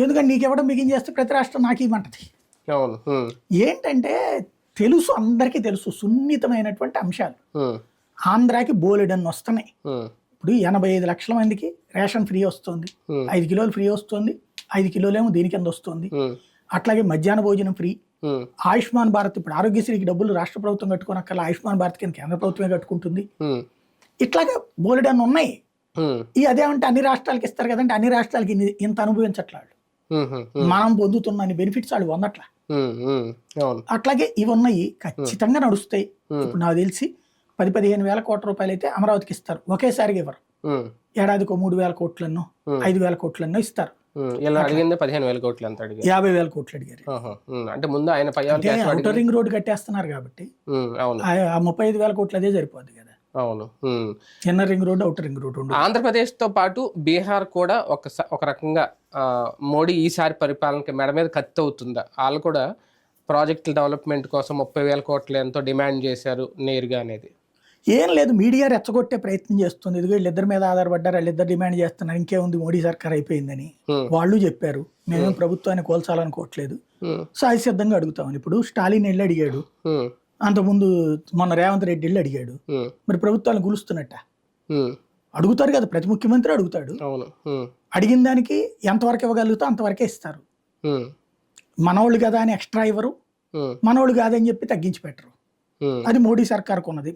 ఎందుకంటే నీకు ఎవడం మిగించేస్తే ప్రతి రాష్ట్రం నాకు ఇవ్వమంటది. అవును. ఏంటంటే తెలుసు, అందరికీ తెలుసు సున్నితమైనటువంటి అంశాలు. ఆంధ్రాకి బోలెడన్ని వస్తున్నాయి. ఇప్పుడు 85 లక్షల మందికి రేషన్ ఫ్రీ వస్తుంది, 5 కిలోలు ఫ్రీ వస్తుంది, 5 కిలోలేమో దీని కింద వస్తుంది. అట్లాగే మధ్యాహ్న భోజనం ఫ్రీ, ఆయుష్మాన్ భారత్, ఇప్పుడు ఆరోగ్యశ్రీకి డబ్బులు రాష్ట్ర ప్రభుత్వం కట్టుకోనక్కర్లా, ఆయుష్మాన్ భారత్ కింద కేంద్ర ప్రభుత్వమే కట్టుకుంటుంది. ఇట్లాగే బోలెడన్ని ఉన్నాయి. అదేమంటే అన్ని రాష్ట్రాలకి ఇస్తారు కదంటే అన్ని రాష్ట్రాలకి ఇంత అనుభవించట్లేదు, మనం పొందుతున్న బెనిఫిట్స్ వాళ్ళు పొందట్లా. అట్లాగే ఇవి ఉన్నాయి, ఖచ్చితంగా నడుస్తాయి. ఇప్పుడు నాకు తెలిసి 10-15 వేల కోట్ల రూపాయలు అయితే అమరావతికి ఇస్తారు, ఒకేసారిగా ఇవ్వరు. ఏడాదికి 3,000 కోట్లన్నో 5,000 కోట్లన్నో ఇస్తారు. 15,000 కోట్లు ఎంత అడిగారు? 50,000 కోట్లు అడిగారు. అంటే ముందు ఆయన ఔటర్ రింగ్ రోడ్ కట్టేస్తున్నారు కాబట్టి ఆ 35,000 కోట్లు అదే సరిపోద్ది కదా. అవును. Inner ring road, outer ring road. Andhra Pradesh తో పాటు బీహార్ కూడా ఒక రకంగా మోడీ ఈసారి పరిపాలనకి మెడ మీద కత్తి అవుతుందా? వాళ్ళు కూడా ప్రాజెక్టుల డెవలప్మెంట్ కోసం 30,000 కోట్లు ఎంతో డిమాండ్ చేశారు నేరుగా అనేది. ఏం లేదు, మీడియా రెచ్చగొట్టే ప్రయత్నం చేస్తుంది. ఇదిగో వీళ్ళిద్దరి మీద ఆధారపడ్డారు, వాళ్ళిద్దరు డిమాండ్ చేస్తున్నారు, ఇంకేముంది మోడీ సర్కార్ అయిపోయిందని వాళ్ళు చెప్పారు. మేమేం ప్రభుత్వాన్ని కోల్చాలనుకోవట్లేదు, సహజసిద్ధంగా అడుగుతామని. ఇప్పుడు స్టాలిన్ వెళ్ళి అడిగాడు, అంతకుముందు మొన్న రేవంత్ రెడ్డి వెళ్ళి అడిగాడు. మరి ప్రభుత్వాన్ని గులుస్తున్నట్ట అడుగుతారు కదా, ప్రతి ముఖ్యమంత్రి అడుగుతాడు. అడిగిన దానికి ఎంతవరకు ఇవ్వగలుగుతా అంతవరకే ఇస్తారు. మనోళ్ళు కదా అని ఎక్స్ట్రా ఇవ్వరు, మనోళ్ళు కాదని చెప్పి తగ్గించి పెట్టరు. అది మోడీ సర్కార్కు ఉన్నది.